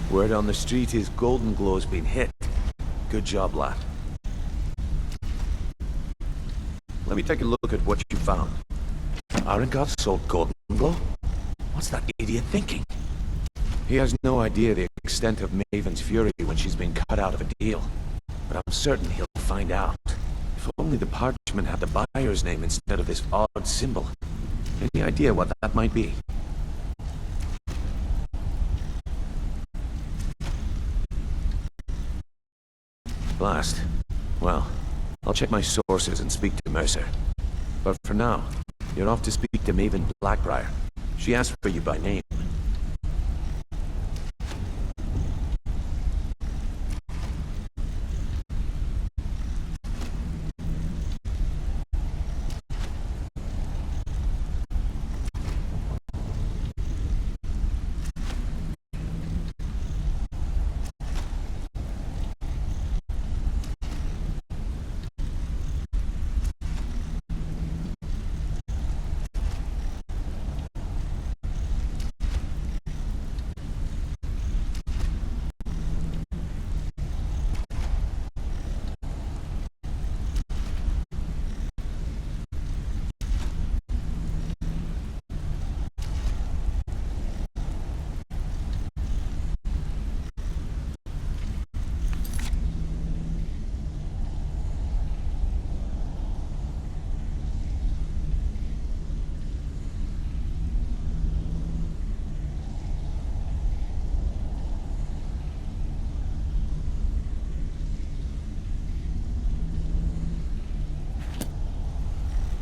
Word on the street is Golden Glow's been hit. Good job, lad. Let me take a look at what you found. Arengard sold Golden Glow? What's that idiot thinking? He has no idea the extent of Maven's fury when she's been cut out of a deal. But I'm certain he'll find out. If only the parchment had the buyer's name instead of this odd symbol. Any idea what that might be? Blast. Well, I'll check my sources and speak to Mercer. But for now, you're off to speak to Maven Blackbriar. She asked for you by name.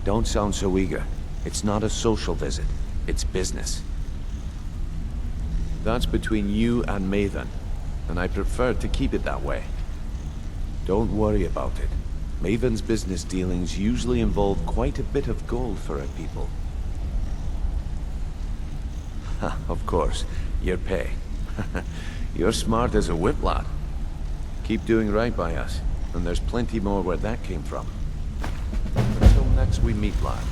Don't sound so eager. It's not a social visit. It's business. That's between you and Maven, and I prefer to keep it that way. Don't worry about it. Maven's business dealings usually involve quite a bit of gold for her people. Ha, of course. Your pay. You're smart as a whip, lad. Keep doing right by us, and there's plenty more where that came from. Until next we meet, lad.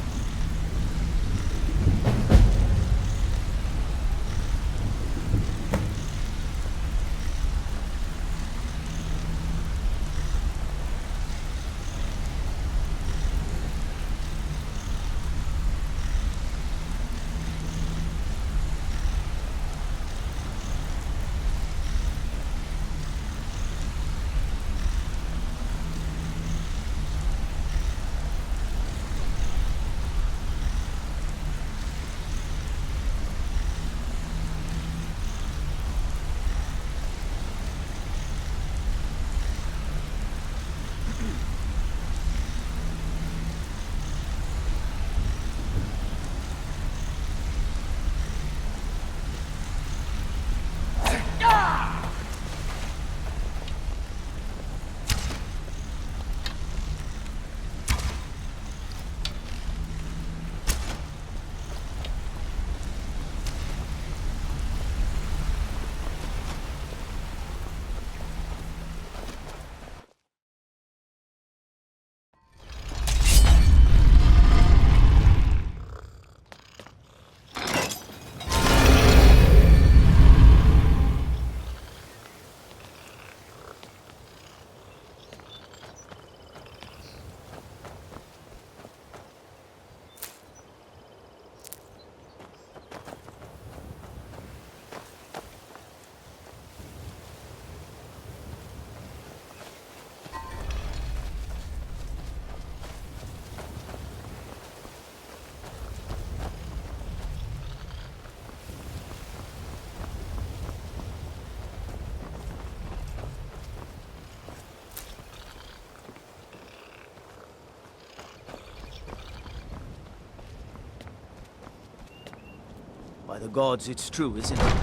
By the gods, it's true, isn't it?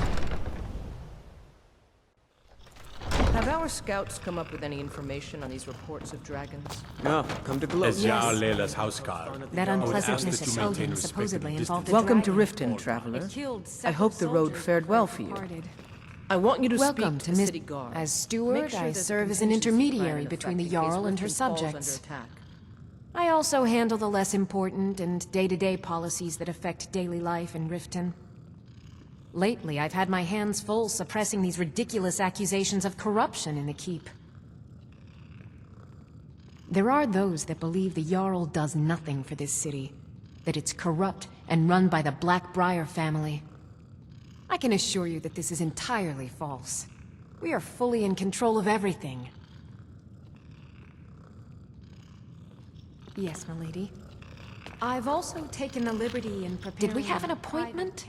Have our scouts come up with any information on these reports of dragons? No, come to gloat. As Jarl Layla's houseguard. That I would unpleasantness ask at that you maintain Odin respect supposedly and involved a distance. Welcome to dragon. Riften, traveler. Killed I several hope the road soldiers fared before well they for you. departed. I want you to Welcome speak to the Miss. city guard. As Make steward, sure I that the serve as an contingency plan intermediary in between the effect in case Jarl and her Riften falls under subjects. attack. I also handle the less important and day-to-day policies that affect daily life in Riften. Lately, I've had my hands full suppressing these ridiculous accusations of corruption in the keep. There are those that believe the Jarl does nothing for this city, that it's corrupt and run by the Blackbriar family. I can assure you that this is entirely false. We are fully in control of everything. Yes, milady. I've also taken the liberty in preparing... Did we have an appointment?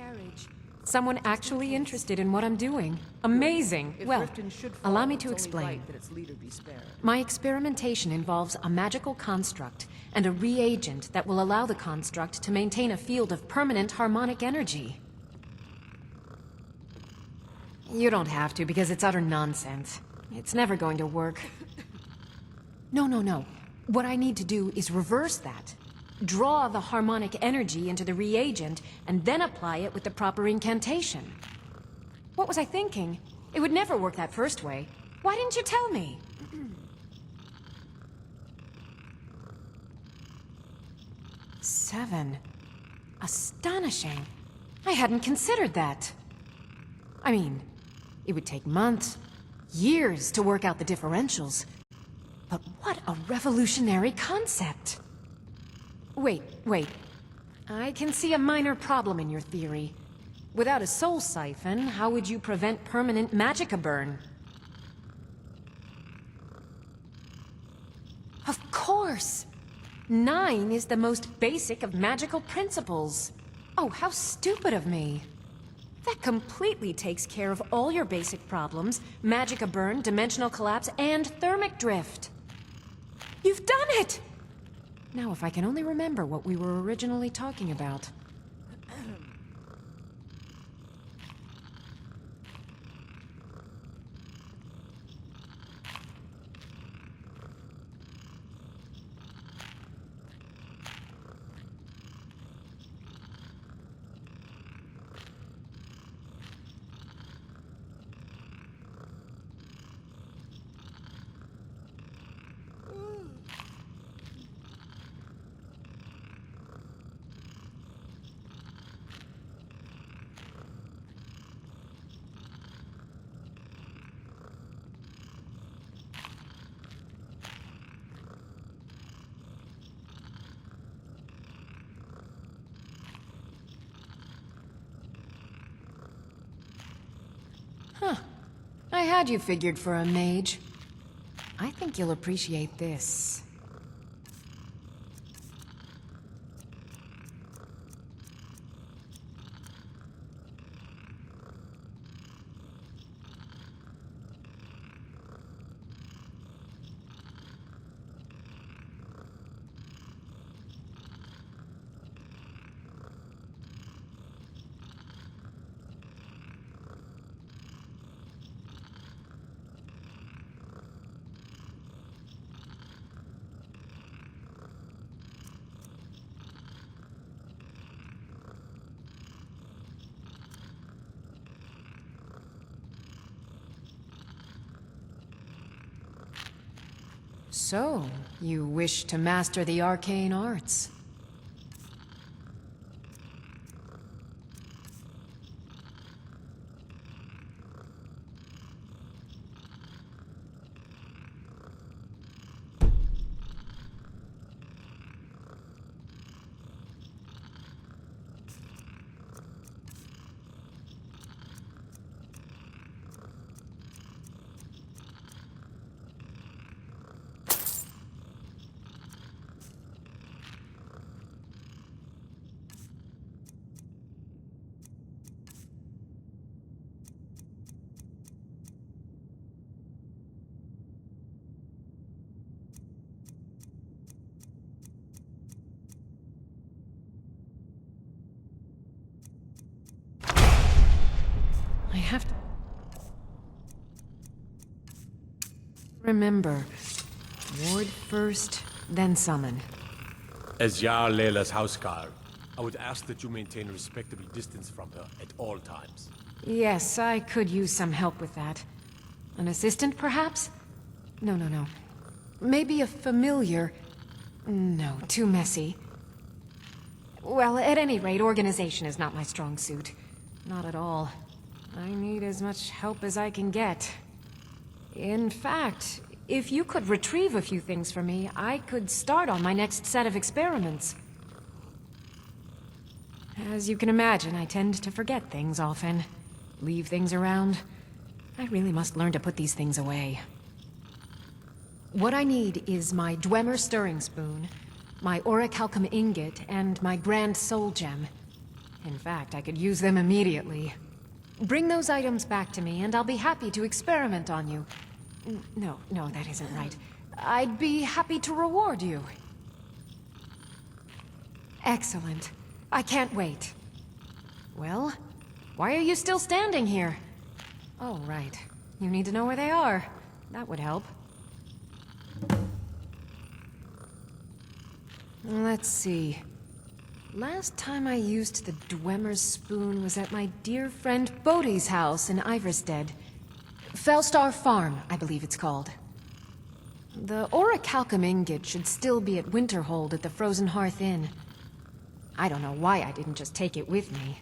Someone actually interested in what I'm doing. Amazing! If Well, Riften should fall, allow me it's to only explain. right that its leader be spared. My experimentation involves a magical construct and a reagent that will allow the construct to maintain a field of permanent harmonic energy. You don't have to, because it's utter nonsense. It's never going to work. No. What I need to do is reverse that. Draw the harmonic energy into the reagent, and then apply it with the proper incantation. What was I thinking? It would never work that first way. Why didn't you tell me? 7. Astonishing. I hadn't considered that. I mean, it would take months, years to work out the differentials. But what a revolutionary concept! Wait. I can see a minor problem in your theory. Without a soul siphon, how would you prevent permanent magicka burn? Of course! 9 is the most basic of magical principles. Oh, how stupid of me. That completely takes care of all your basic problems: magicka burn, dimensional collapse, and thermic drift. You've done it! Now, if I can only remember what we were originally talking about. Huh. I had you figured for a mage. I think you'll appreciate this. So, you wish to master the arcane arts? I have to... Remember, ward first, then summon. As Jarl Leila's houseguard, I would ask that you maintain a respectable distance from her at all times. Yes, I could use some help with that. An assistant, perhaps? No. Maybe a familiar... No, too messy. Well, at any rate, organization is not my strong suit. not at all. I need as much help as I can get. In fact, if you could retrieve a few things for me, I could start on my next set of experiments. As you can imagine, I tend to forget things often. Leave things around. I really must learn to put these things away. What I need is my Dwemer stirring spoon, my orichalcum ingot, and my grand soul gem. In fact, I could use them immediately. Bring those items back to me, and I'll be happy to experiment on you. No, that isn't right. I'd be happy to reward you. Excellent. I can't wait. Well, why are you still standing here? Oh, right. You need to know where they are. That would help. Let's see. Last time I used the Dwemer spoon was at my dear friend Bodhi's house in Iverstead. Fellstar Farm, I believe it's called. The orichalcum ingot should still be at Winterhold at the Frozen Hearth Inn. I don't know why I didn't just take it with me.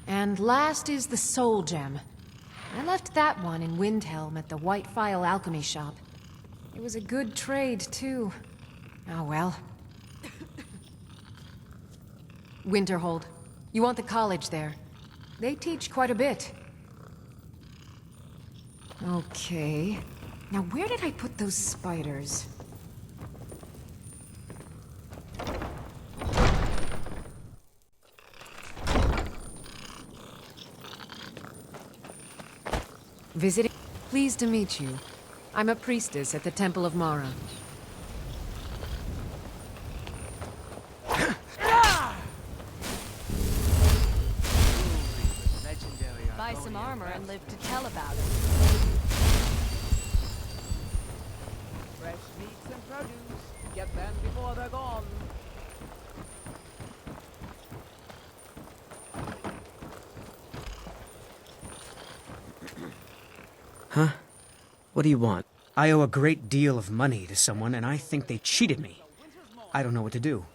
And last is the soul gem. I left that one in Windhelm at the White Phial Alchemy Shop. It was a good trade, too. Oh well. Winterhold. You want the college there. They teach quite a bit. Okay. Now where did I put those spiders? Visiting? Pleased to meet you. I'm a priestess at the Temple of Mara. Buy some armor and live to tell about it. Fresh meats and produce. Get them before they're gone. Huh? What do you want? I owe a great deal of money to someone, and I think they cheated me. I don't know what to do.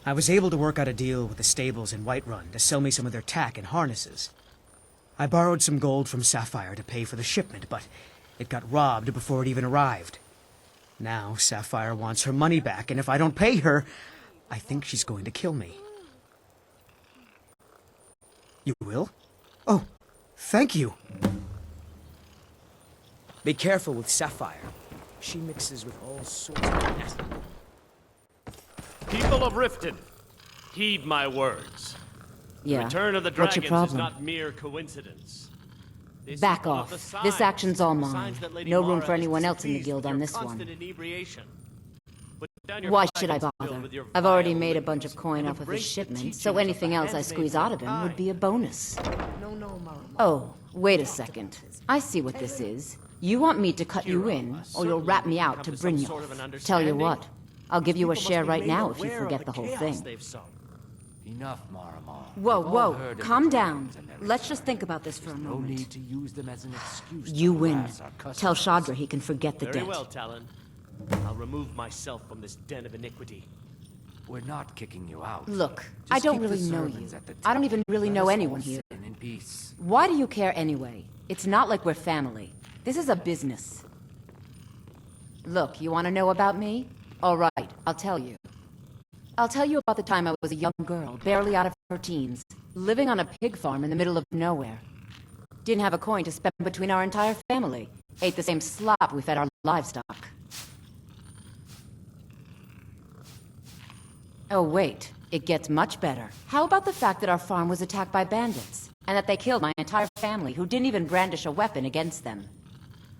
I was able to work out a deal with the stables in Whiterun to sell me some of their tack and harnesses. I borrowed some gold from Sapphire to pay for the shipment, but it got robbed before it even arrived. Now Sapphire wants her money back, and if I don't pay her, I think she's going to kill me. You will? Oh, thank you. Be careful with Sapphire. She mixes with all sorts of nasty... People of Riften, heed my words. Yeah. Return of the What's your Dragons is problem? not mere coincidence. This Back is one of off. the signs- This action's all signs mine. that Lady No room Mara for is anyone else in the displeased guild with on your this one. constant inebriation. Put down your Why should I faggots bother? filled with your I've already vile made a bunch liquors of coin and off of his embrace the shipment, teachings so of anything the else I handmaiden squeeze out of him would kind. be a bonus. No, Mara. Oh, wait a second. I see what this is. You want me to cut you Hero, in, I or you'll rat me certainly out come to to some Brynjolf. sort of an Tell you understanding. what, I'll give you a People share must be right made now if you aware of forget the the whole chaos thing. they've sown. Enough, Maramar. Whoa, We've all whoa, heard of calm the down. dragons and Let's everything. just think about this for a No moment. need to use them as an excuse. You to win. harass our Tell customers. Shadra he can forget the Very debt. well, Talon. I'll remove myself from this den of iniquity. We're not kicking you out. Look, Just I don't keep the really know servants you. at the I don't temple. even really Let know us anyone all here. sit in peace. Why do you care anyway? It's not like we're family. This is a business. Look, you want to know about me? All right, I'll tell you. I'll tell you about the time I was a young girl, barely out of her teens, living on a pig farm in the middle of nowhere. Didn't have a coin to spend between our entire family. Ate the same slop we fed our livestock. Oh wait, it gets much better. How about the fact that our farm was attacked by bandits, and that they killed my entire family who didn't even brandish a weapon against them?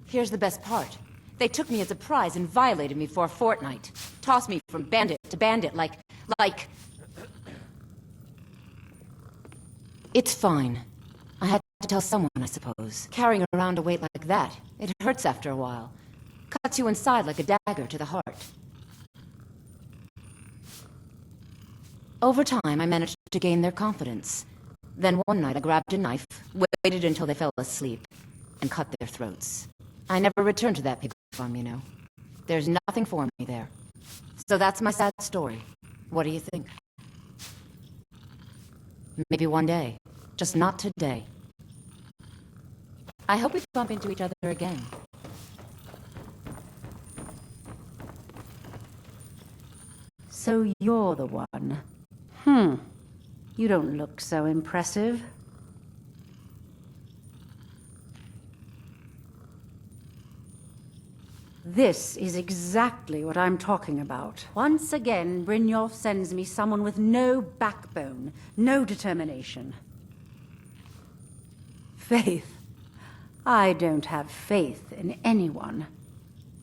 Here's the best part. They took me as a prize and violated me for a fortnight. Tossed me from bandit to bandit like... It's fine. I had to tell someone, I suppose. Carrying around a weight like that, it hurts after a while. Cuts you inside like a dagger to the heart. Over time, I managed to gain their confidence. Then one night I grabbed a knife, waited until they fell asleep, and cut their throats. I never returned to that pig farm, you know. There's nothing for me there. So that's my sad story. What do you think? Maybe one day. Just not today. I hope we bump into each other again. So you're the one. You don't look so impressive. This is exactly what I'm talking about. Once again, Brynjolf sends me someone with no backbone, no determination. Faith. I don't have faith in anyone.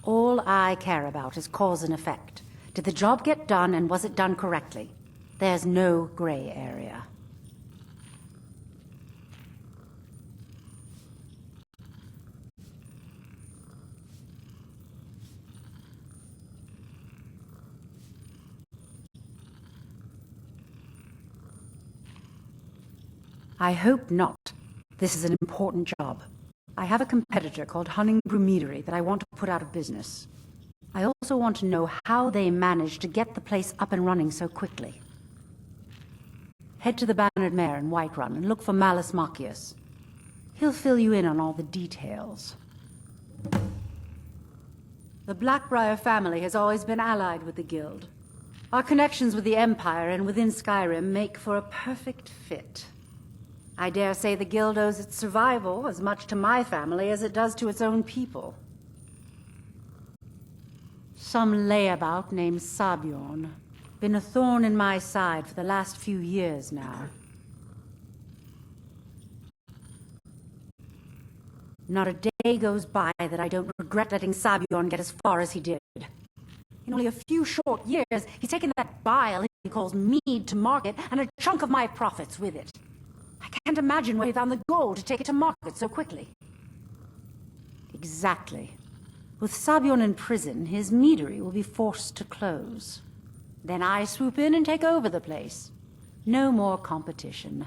All I care about is cause and effect. Did the job get done, and was it done correctly? There's no gray area. I hope not. This is an important job. I have a competitor called Hunningbrew Meadery that I want to put out of business. I also want to know how they managed to get the place up and running so quickly. Head to the Bannered Mare in Whiterun and look for Malus Machius. He'll fill you in on all the details. The Blackbriar family has always been allied with the Guild. Our connections with the Empire and within Skyrim make for a perfect fit. I dare say the Guild owes its survival as much to my family as it does to its own people. Some layabout named Sabjorn. Been a thorn in my side for the last few years now. Not a day goes by that I don't regret letting Sabjorn get as far as he did. In only a few short years, he's taken that bile he calls mead to market and a chunk of my profits with it. I can't imagine where he found the gold to take it to market so quickly. Exactly. With Sabjorn in prison, his meadery will be forced to close. Then I swoop in and take over the place. No more competition.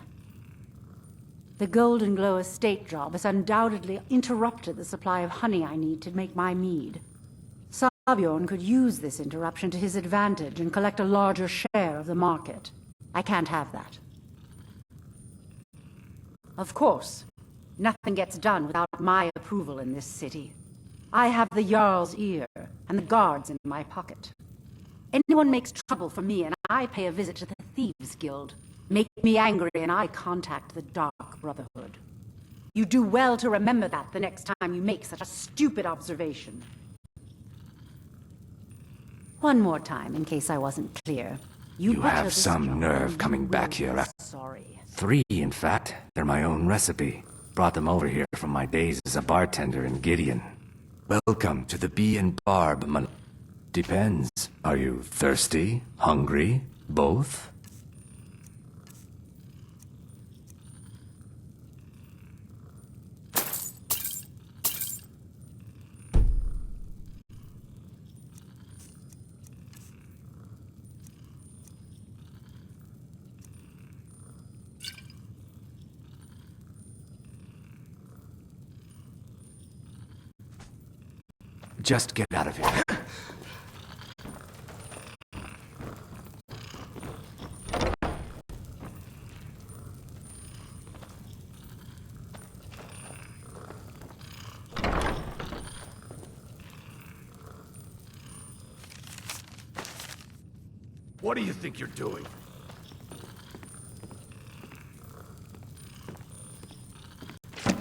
The Golden Glow estate job has undoubtedly interrupted the supply of honey I need to make my mead. Sabjorn could use this interruption to his advantage and collect a larger share of the market. I can't have that. Of course, nothing gets done without my approval in this city. I have the Jarl's ear and the guards in my pocket. Anyone makes trouble for me and I pay a visit to the Thieves' Guild. Make me angry and I contact the Dark Brotherhood. You do well to remember that the next time you make such a stupid observation. One more time, in case I wasn't clear. You have some nerve coming back here after... Sorry. 3, in fact. They're my own recipe. Brought them over here from my days as a bartender in Gideon. Welcome to the Bee and Barb, Depends. Are you thirsty? Hungry? Both? Just get out of here. What do you think you're doing?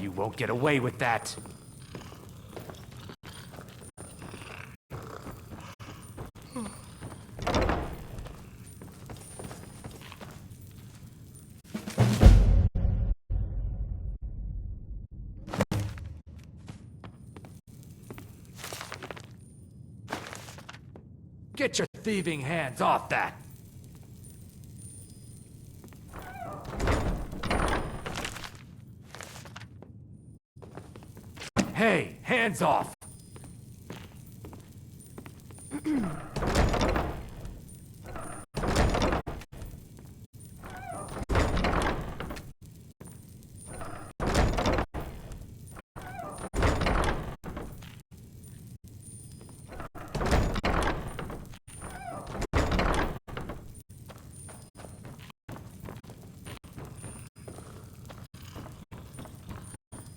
You won't get away with that. Get your thieving hands off that! Hey, hands off!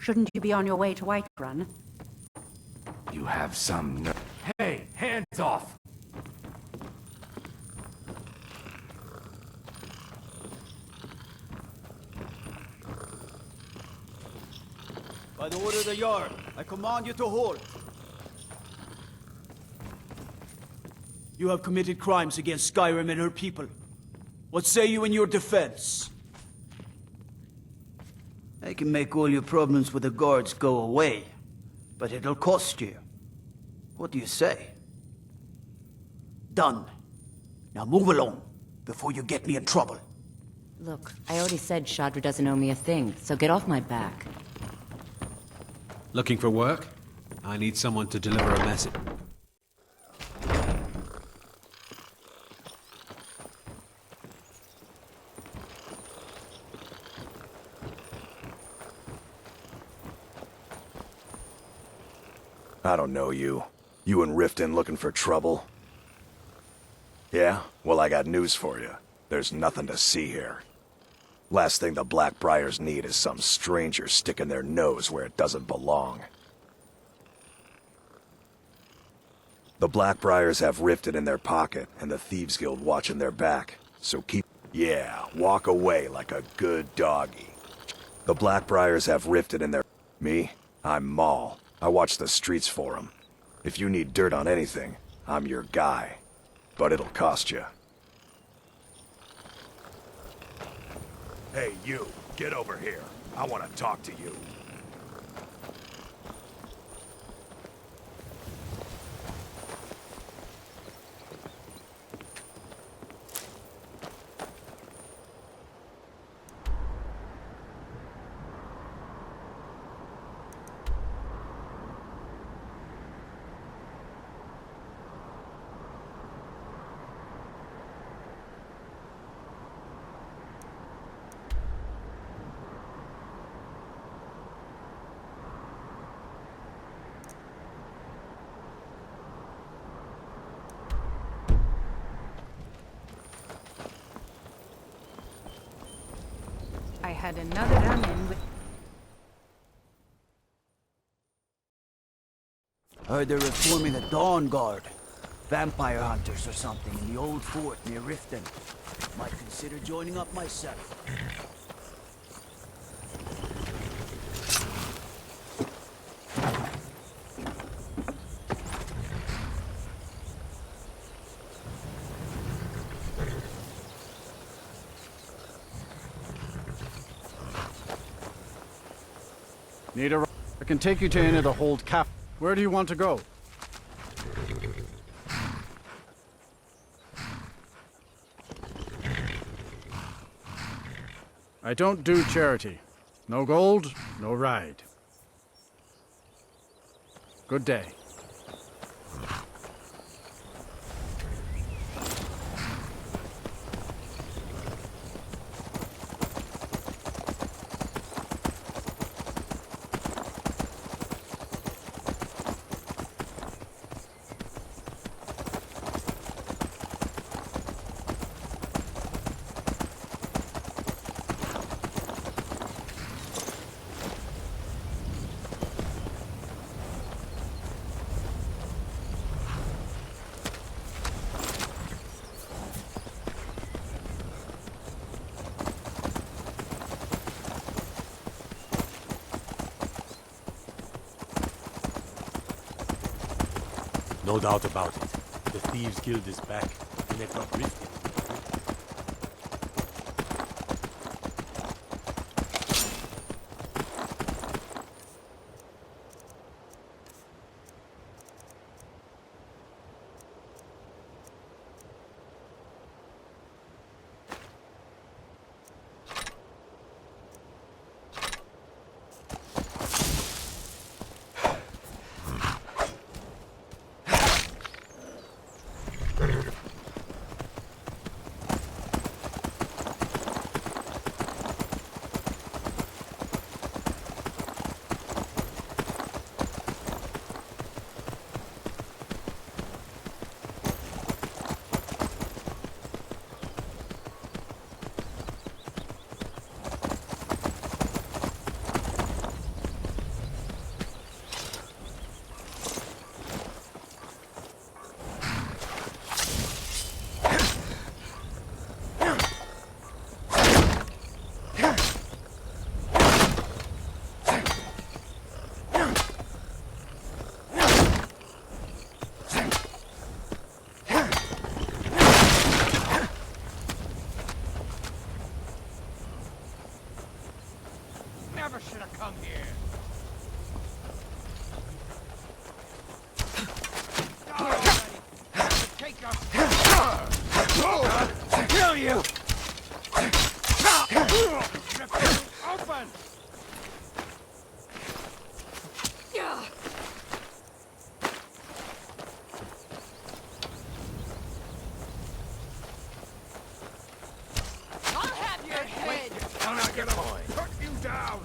Shouldn't you be on your way to Whiterun? You have some Hey, hands off! By the order of the Jarl, I command you to halt. You have committed crimes against Skyrim and her people. What say you in your defense? I can make all your problems with the guards go away, but it'll cost you. What do you say? Done. Now move along, before you get me in trouble. Look, I already said Shadra doesn't owe me a thing, so get off my back. Looking for work? I need someone to deliver a message. I don't know you. You and Riften looking for trouble? Yeah? Well, I got news for you. There's nothing to see here. Last thing the Blackbriars need is some stranger sticking their nose where it doesn't belong. The Blackbriars have Riften in their pocket, and the Thieves Guild watching their back. So keep... Yeah, walk away like a good doggy. The Blackbriars have Riften in their... Me? I'm Maul. I watch the streets for 'em. If you need dirt on anything, I'm your guy. But it'll cost you. Hey, you. Get over here. I want to talk to you. I had another run-in with... Heard they're reforming the Dawn Guard. Vampire hunters or something in the old fort near Riften. Might consider joining up myself. Need a... I can take you to any of the hold cap. Where do you want to go? I don't do charity. No gold, no ride. Good day. No doubt about it. The Thieves Guild is back, and they've got Riften. come here. Take your... Kill you! Open! I'll have your head! I'm not gonna put you down!